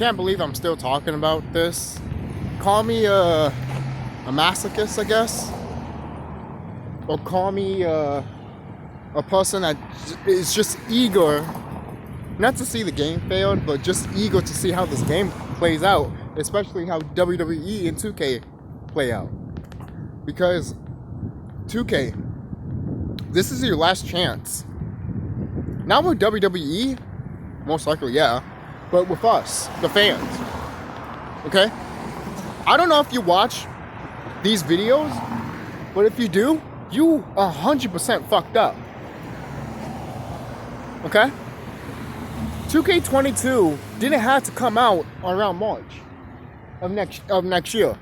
can't believe I'm still talking about this. Call me a masochist, I guess. Or call me a person that is just eager, not to see the game failed, but just eager to see how this game plays out, especially how WWE and 2K play out. Because 2K, this is your last chance. Not with WWE, most likely, yeah, but with us, the fans. Okay? I don't know if you watch these videos, but if you do, you 100% fucked up. Okay? 2K22 didn't have to come out around March of next year.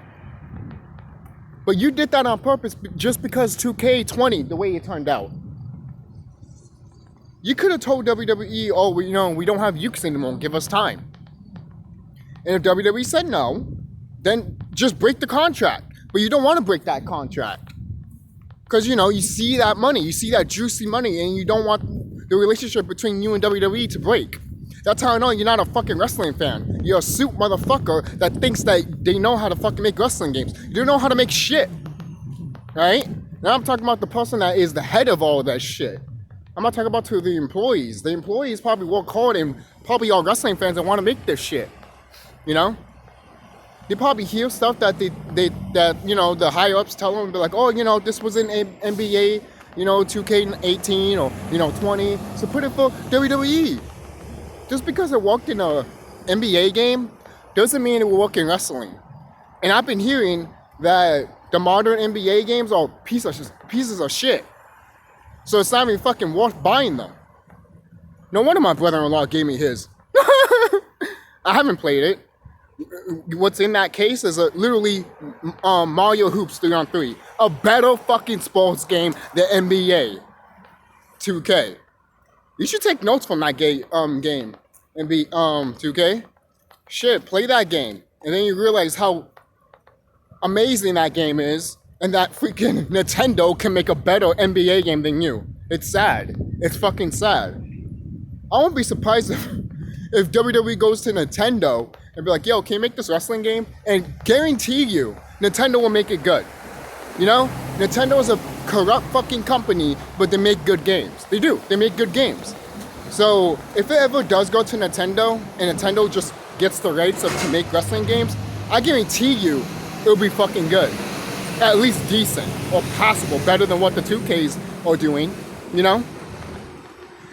But you did that on purpose just because 2K20, the way it turned out. You could have told WWE, oh, we don't have Ukes anymore, give us time. And if WWE said no, then just break the contract. But you don't want to break that contract. Because, you see that money, you see that juicy money, and you don't want the relationship between you and WWE to break. That's how I know you're not a fucking wrestling fan. You're a suit motherfucker that thinks that they know how to fucking make wrestling games. You don't know how to make shit. Right? Now I'm talking about the person that is the head of all of that shit. I'm not talking about to the employees. The employees probably work hard and probably are wrestling fans that want to make this shit. They probably hear stuff that the higher ups tell them. They're like, oh, this was in NBA, 2K18 or 20. So put it for WWE. Just because it worked in a NBA game doesn't mean it will work in wrestling. And I've been hearing that the modern NBA games are pieces of shit. So it's not even fucking worth buying them. No wonder my brother-in-law gave me his. I haven't played it. What's in that case is literally Mario Hoops 3-on-3. A better fucking sports game than NBA 2K. You should take notes from that game and be 2K. Shit, play that game. And then you realize how amazing that game is, and that freaking Nintendo can make a better NBA game than you. It's sad. It's fucking sad. I won't be surprised if WWE goes to Nintendo and be like, yo, can you make this wrestling game? And guarantee you, Nintendo will make it good. Nintendo is a corrupt fucking company, but they make good games. They do. They make good games. So if it ever does go to Nintendo, and Nintendo just gets the rights to make wrestling games, I guarantee you it'll be fucking good. At least decent or passable, better than what the 2Ks are doing,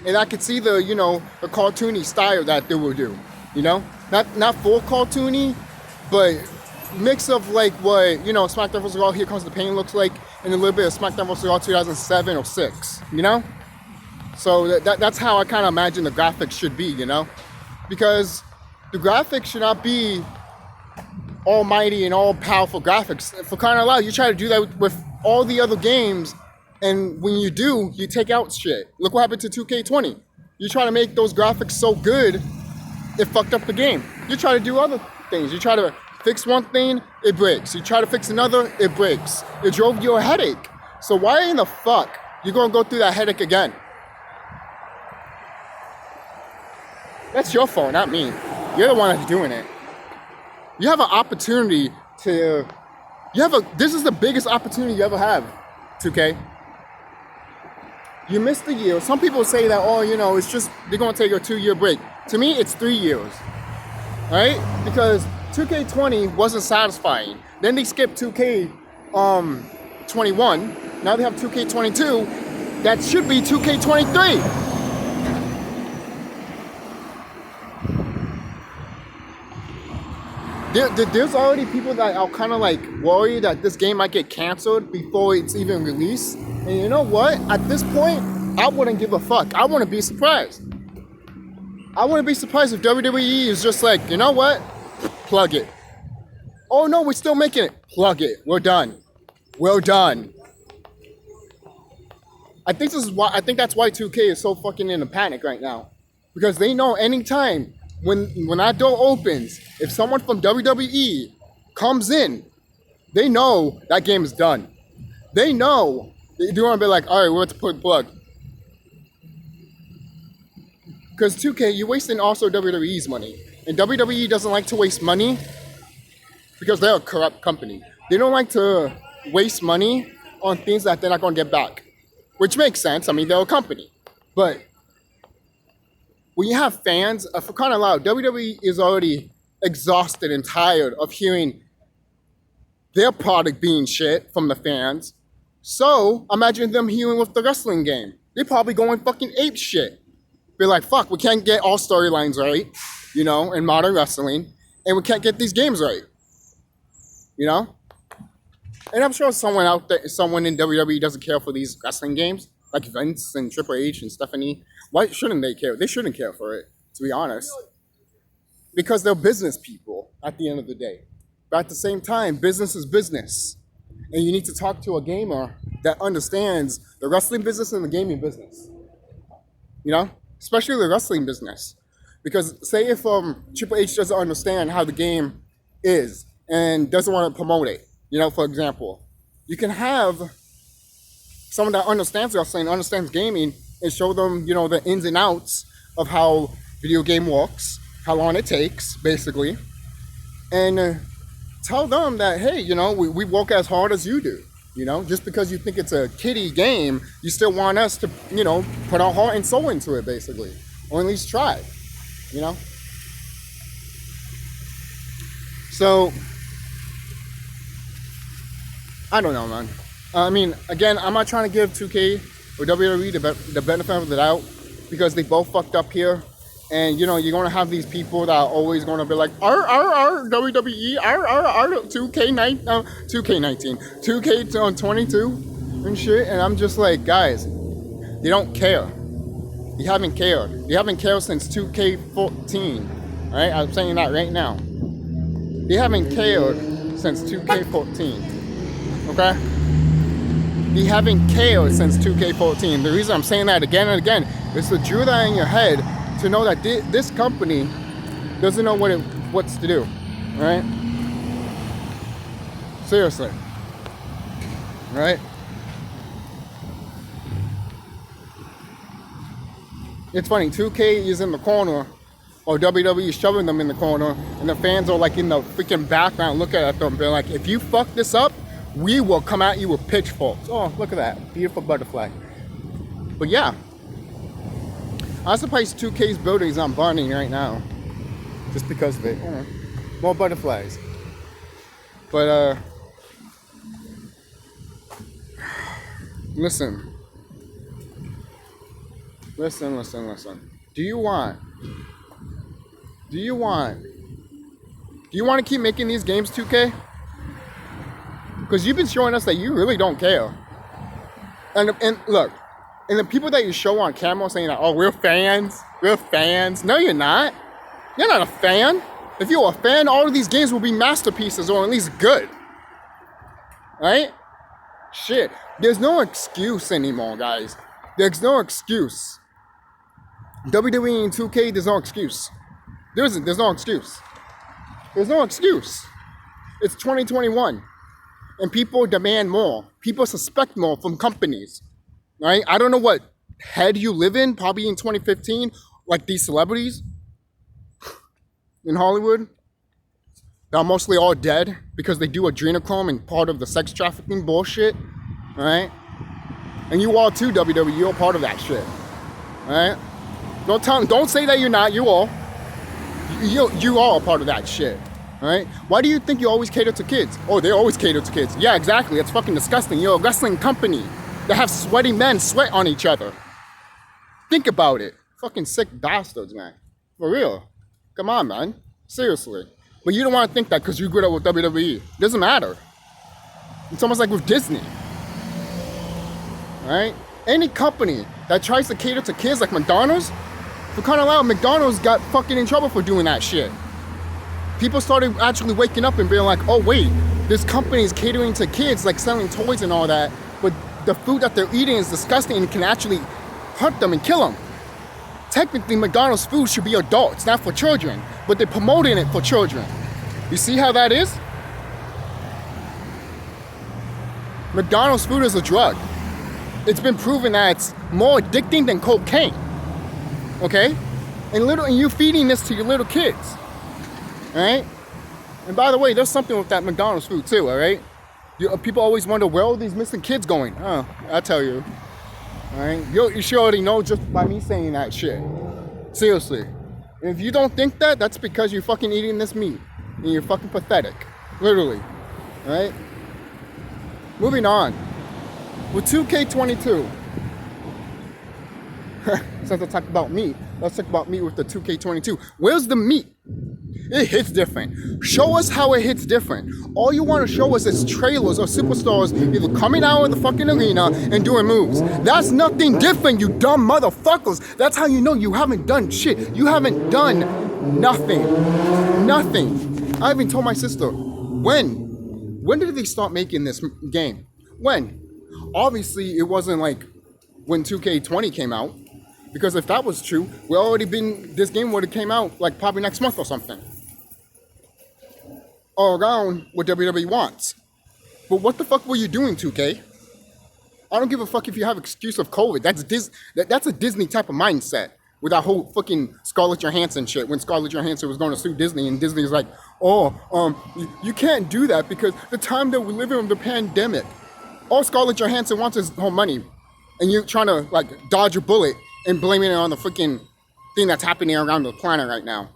And I could see the cartoony style that they will do, Not full cartoony, but mix of like what, SmackDown vs. Raw Here Comes the Pain looks like, and a little bit of SmackDown vs. Raw 2007 or 6, So that's how I kind of imagine the graphics should be, Because the graphics should not be almighty and all-powerful graphics. For crying out loud, you try to do that with all the other games, and when you do, you take out shit. Look what happened to 2K20. You try to make those graphics so good, it fucked up the game. You try to do other things. You try to fix one thing, it breaks. You try to fix another, it breaks. It drove you a headache. So why in the fuck you gonna go through that headache again? That's your fault, not me. You're the one that's doing it. You have an opportunity to... This is the biggest opportunity you ever have, 2K. You missed the year. Some people say that, it's just, they're going to take a 2-year break. To me, it's 3 years. Right? Because 2K20 wasn't satisfying. Then they skipped 2K21. Now they have 2K22. That should be 2K23. There's already people that are kind of like worried that this game might get canceled before it's even released. And you know what? At this point, I wouldn't give a fuck. I wouldn't be surprised. I wouldn't be surprised if WWE is just like, you know what? Plug it. Oh no, we're still making it. Plug it. We're done. We're done. I think that's why 2K is so fucking in a panic right now. Because they know anytime when that door opens, if someone from WWE comes in, they know that game is done. They know. They do want to be like, all right, we're about to put plug. Because 2K, you're wasting also WWE's money. And WWE doesn't like to waste money because they're a corrupt company. They don't like to waste money on things that they're not going to get back, which makes sense. I mean, they're a company. But when you have fans, for crying out loud, WWE is already exhausted and tired of hearing their product being shit from the fans. So imagine them hearing with the wrestling game. They're probably going fucking ape shit. Be like, fuck, we can't get all storylines right, you know, in modern wrestling, and we can't get these games right, you know? And I'm sure someone out there, someone in WWE doesn't care for these wrestling games, like Vince and Triple H and Stephanie. Why shouldn't they care? They shouldn't care for it, to be honest. Because they're business people at the end of the day. But at the same time, business is business. And you need to talk to a gamer that understands the wrestling business and the gaming business. You know? Especially the wrestling business. Because say if Triple H doesn't understand how the game is and doesn't want to promote it, you know, for example, you can have someone that understands wrestling, understands gaming, and show them, you know, the ins and outs of how video game works, how long it takes, basically, and tell them that, hey, you know, we work as hard as you do. You know, just because you think it's a kiddie game, you still want us to, you know, put our heart and soul into it, basically, or at least try, you know. So I don't know, man. I mean, again, I'm not trying to give 2K or WWE the benefit of the doubt because they both fucked up here. And, you know, you're going to have these people that are always going to be like, WWE, 2K19, 2K22 and shit. And I'm just like, guys, you don't care. You haven't cared. You haven't cared since 2K14. All right? I'm saying that right now. You haven't cared since 2K14. Okay? You haven't cared since 2K14. The reason I'm saying that again and again is to drill that in your head to know that this company doesn't know what's to do, right? Seriously, right? It's funny, 2K is in the corner, or WWE is shoving them in the corner, and the fans are like in the freaking background looking at them, being like, if you fuck this up, we will come at you with pitchforks. Oh, look at that, beautiful butterfly. But yeah. I'm surprised 2K's building is not burning right now. Just because of it. More butterflies. But, listen. Do you want to keep making these games, 2K? Because you've been showing us that you really don't care. And look. And the people that you show on camera saying that, oh, we're fans. No, you're not. You're not a fan. If you were a fan, all of these games will be masterpieces or at least good. Right? Shit. There's no excuse anymore, guys. There's no excuse. WWE and 2K, there's no excuse. There's no excuse. There's no excuse. It's 2021. And people demand more. People suspect more from companies. Right? I don't know what head you live in, probably in 2015, like these celebrities in Hollywood. They're mostly all dead because they do adrenochrome and part of the sex trafficking bullshit. Right? And you all too, WWE, you're part of that shit. Right? Don't say that you're not, you all. You all are part of that shit. Right? Why do you think you always cater to kids? Oh, they always cater to kids. Yeah, exactly. That's fucking disgusting. You're a wrestling company. They have sweaty men sweat on each other. Think about it. Fucking sick bastards, man. For real. Come on, man. Seriously. But you don't want to think that because you grew up with WWE. It doesn't matter. It's almost like with Disney. Right? Any company that tries to cater to kids like McDonald's, for crying out loud, McDonald's got fucking in trouble for doing that shit. People started actually waking up and being like, oh wait, this company is catering to kids, like selling toys and all that, but the food that they're eating is disgusting and can actually hurt them and kill them. Technically, McDonald's food should be adult. It's not for children, but they're promoting it for children. You see how that is? McDonald's food is a drug. It's been proven that it's more addicting than cocaine. Okay? And you're feeding this to your little kids. All right. And by the way, there's something with that McDonald's food too. All right. People always wonder where all these missing kids going. I tell you. All right. You should already know just by me saying that shit. Seriously. And if you don't think that, that's because you're fucking eating this meat and you're fucking pathetic. Literally. All right. Moving on. With 2K22. Since I talked about meat, let's talk about meat with the 2K22. Where's the meat? It hits different. Show us how it hits different. All you want to show us is trailers or superstars either coming out of the fucking arena and doing moves. That's nothing different, you dumb motherfuckers. That's how you know you haven't done shit. You haven't done nothing. Nothing. I even told my sister, when did they start making this game? When? Obviously, it wasn't like when 2K20 came out. Because if that was true, this game would have came out like probably next month or something. All around what WWE wants. But what the fuck were you doing, 2K? I don't give a fuck if you have excuse of COVID. That's a Disney type of mindset. With that whole fucking Scarlett Johansson shit. When Scarlett Johansson was going to sue Disney and Disney's like, you can't do that because the time that we're living in the pandemic. All Scarlett Johansson wants is her money. And you're trying to like dodge a bullet and blaming it on the freaking thing that's happening around the planet right now.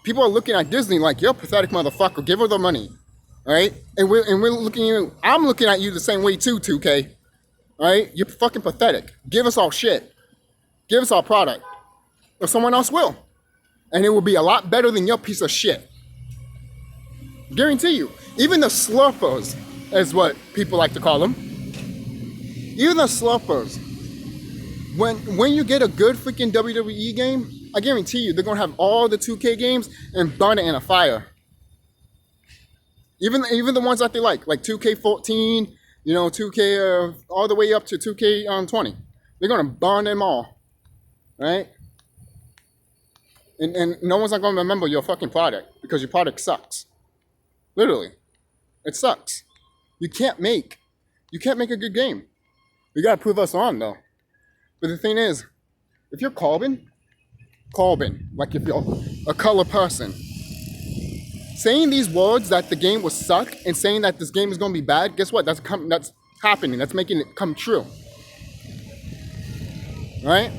People are looking at Disney like, you're a pathetic motherfucker, give her the money, all right? And we're looking at you, I'm looking at you the same way too, 2K, all right? You're fucking pathetic. Give us our shit. Give us our product. Or someone else will. And it will be a lot better than your piece of shit. Guarantee you. Even the slurpers is what people like to call them. Even the slurpers. When you get a good freaking WWE game, I guarantee you they're gonna have all the 2K games and burn it in a fire. Even the ones that they like 2K14, 2K all the way up to 2K20. They're gonna burn them all, right? And no one's not gonna remember your fucking product because your product sucks. Literally, it sucks. You can't make a good game. You gotta prove us on though. But the thing is, if you're Corbin, like if you're a color person, saying these words that the game will suck and saying that this game is going to be bad, guess what? That's happening. That's making it come true. Right?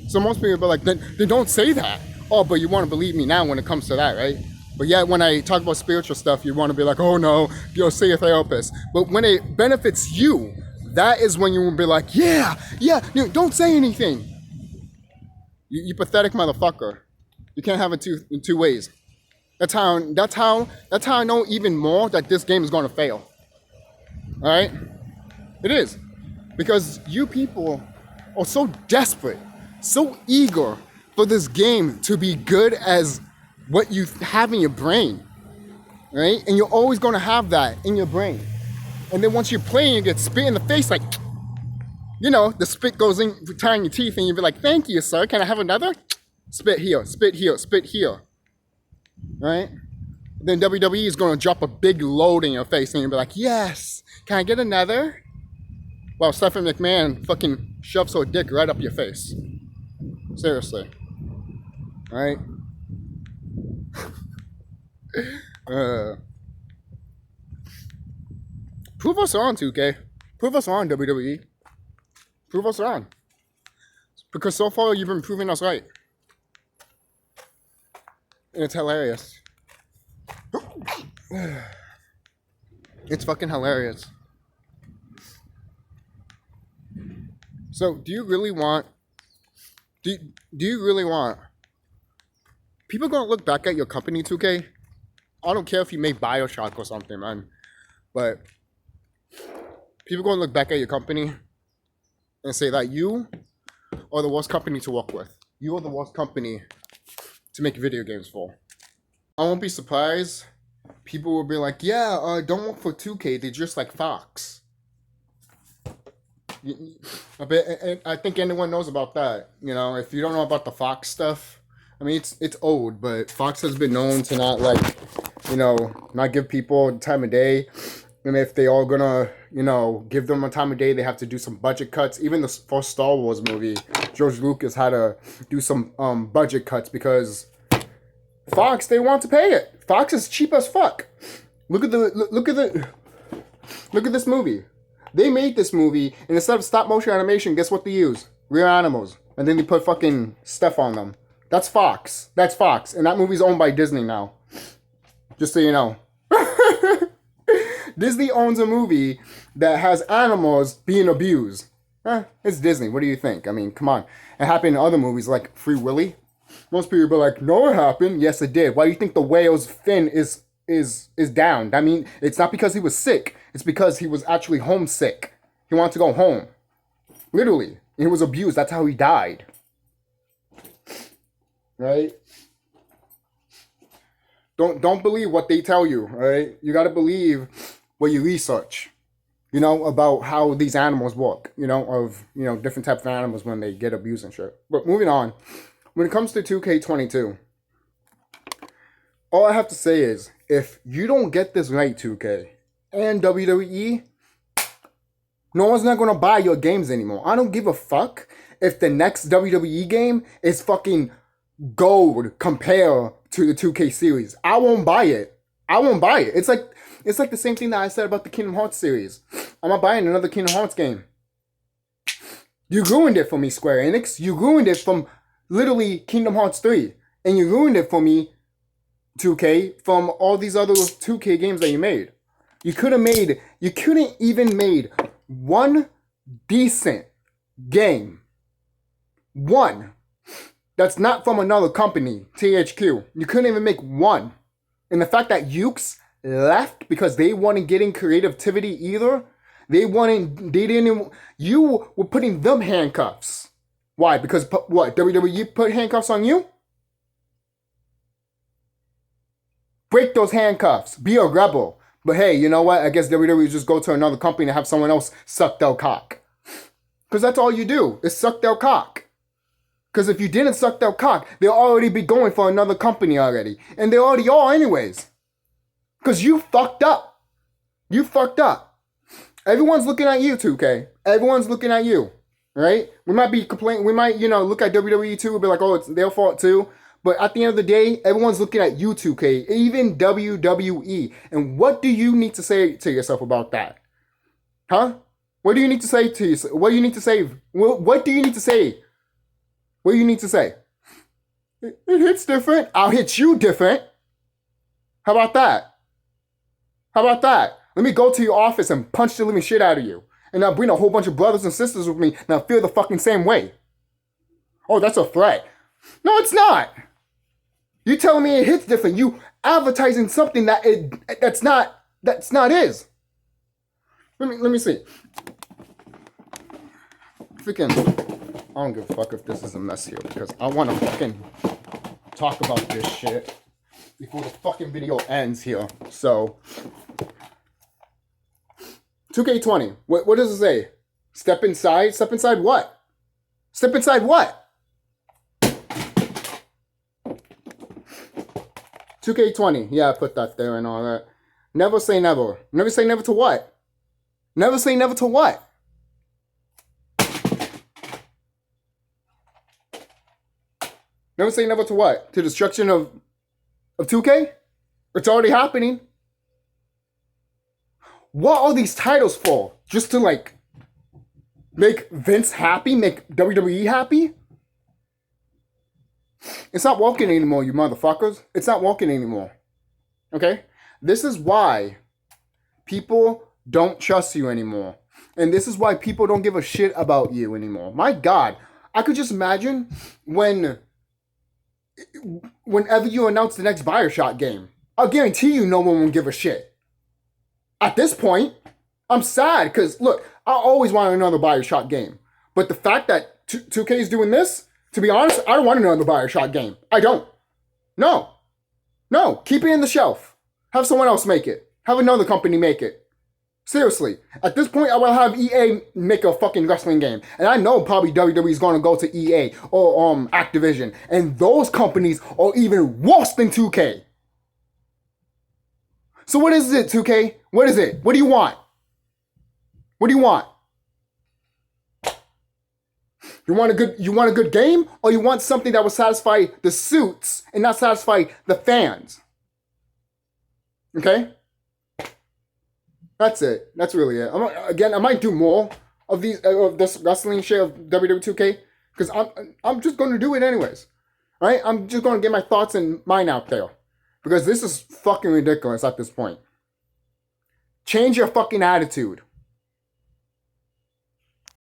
So most people are like, they don't say that. Oh, but you want to believe me now when it comes to that, right? But yet when I talk about spiritual stuff, you want to be like, oh no, you'll see a therapist. But when it benefits you, that is when you will be like, yeah, don't say anything. You pathetic motherfucker. You can't have it in two ways. That's how I know even more that this game is going to fail. All right? It is. Because you people are so desperate, so eager for this game to be good as what you have in your brain. Right? And you're always going to have that in your brain. And then once you're playing, you get spit in the face like, the spit goes in between your teeth and you'll be like, thank you, sir. Can I have another? Spit here, spit here, spit here. Right? Then WWE is going to drop a big load in your face and you'll be like, yes, can I get another? Well, Stephanie McMahon fucking shoves her dick right up your face. Seriously. Right? Prove us on, 2K. Prove us on, WWE. Prove us wrong. Because so far you've been proving us right. And it's hilarious. It's fucking hilarious. So do you really want people gonna look back at your company, 2K? I don't care if you make BioShock or something, man. But people gonna look back at your company and say that you are the worst company to work with. You are the worst company to make video games for. I won't be surprised. People will be like, yeah, don't work for 2K. They're just like Fox. I think anyone knows about that. If you don't know about the Fox stuff, I mean, it's old, but Fox has been known to not give people time of day. And if they are gonna, give them a time of day, they have to do some budget cuts. Even the first Star Wars movie, George Lucas had to do some budget cuts because Fox, they want to pay it. Fox is cheap as fuck. Look at this movie. They made this movie, and instead of stop motion animation, guess what they use? Real animals. And then they put fucking stuff on them. That's Fox. That's Fox. And that movie's owned by Disney now. Just so you know. Disney owns a movie that has animals being abused. It's Disney. What do you think? I mean, come on. It happened in other movies like Free Willy. Most people be like, no, it happened. Yes, it did. Why do you think the whale's fin is down? I mean, it's not because he was sick. It's because he was actually homesick. He wanted to go home. Literally. He was abused. That's how he died. Right? Don't believe what they tell you, right? You got to believe what you research, about how these animals work, of, different types of animals when they get abused and shit. But moving on, when it comes to 2K22, all I have to say is, if you don't get this right, 2K and WWE, no one's not going to buy your games anymore. I don't give a fuck if the next WWE game is fucking gold compared to the 2K series. I won't buy it. It's like the same thing that I said about the Kingdom Hearts series. I'm not buying another Kingdom Hearts game. You ruined it for me, Square Enix. You ruined it from literally Kingdom Hearts 3. And you ruined it for me, 2K, from all these other 2K games that you made. You couldn't even made one decent game. One. That's not from another company, THQ. You couldn't even make one. And the fact that Ukes left because they weren't getting creativity either, you were putting them handcuffs. Why? Because what? WWE put handcuffs on you? Break those handcuffs. Be a rebel. But hey, you know what? I guess WWE just go to another company and have someone else suck their cock. Because that's all you do, is suck their cock. Because if you didn't suck their cock, they'll already be going for another company already. And they already are anyways. Because you fucked up. You fucked up. Everyone's looking at you, 2K. Everyone's looking at you. Right? We might be complaining. We might, look at WWE too and be like, oh, it's their fault too. But at the end of the day, everyone's looking at you, 2K. Even WWE. And what do you need to say to yourself about that? Huh? What do you need to say to yourself? What do you need to say? What do you need to say? What do you need to say? It hits different. I'll hit you different. How about that? How about that? Let me go to your office and punch the living shit out of you. And I'll bring a whole bunch of brothers and sisters with me and I'll feel the fucking same way. Oh, that's a threat. No, it's not. You telling me it hits different. You advertising something that's not is. Let me see. Freaking, I don't give a fuck if this is a mess here because I want to fucking talk about this shit before the fucking video ends here. So, 2K20. What does it say? Step inside? Step inside what? Step inside what? 2K20. Yeah, I put that there and all that. Never say never. Never say never to what? Never say never to what? Never say never to what? To destruction of 2K? It's already happening. What are these titles for? Just to make Vince happy? Make WWE happy? It's not working anymore, you motherfuckers. It's not working anymore. Okay? This is why people don't trust you anymore. And this is why people don't give a shit about you anymore. My God. I could just imagine whenever you announce the next Bioshock game. I'll guarantee you no one will give a shit. At this point, I'm sad because, look, I always want another Bioshock game. But the fact that 2K is doing this, to be honest, I don't want another Bioshock game. I don't. No. Keep it in the shelf. Have someone else make it. Have another company make it. Seriously. At this point, I will have EA make a fucking wrestling game. And I know probably WWE is going to go to EA or Activision. And those companies are even worse than 2K. So what is it, 2K? What is it? What do you want? What do you want? You want a good game, or you want something that will satisfy the suits and not satisfy the fans? Okay? That's it. That's really it. I might do more of this wrestling shit of WWE 2K because I'm just going to do it anyways. Right? I'm just going to get my thoughts and mine out there because this is fucking ridiculous at this point. Change your fucking attitude.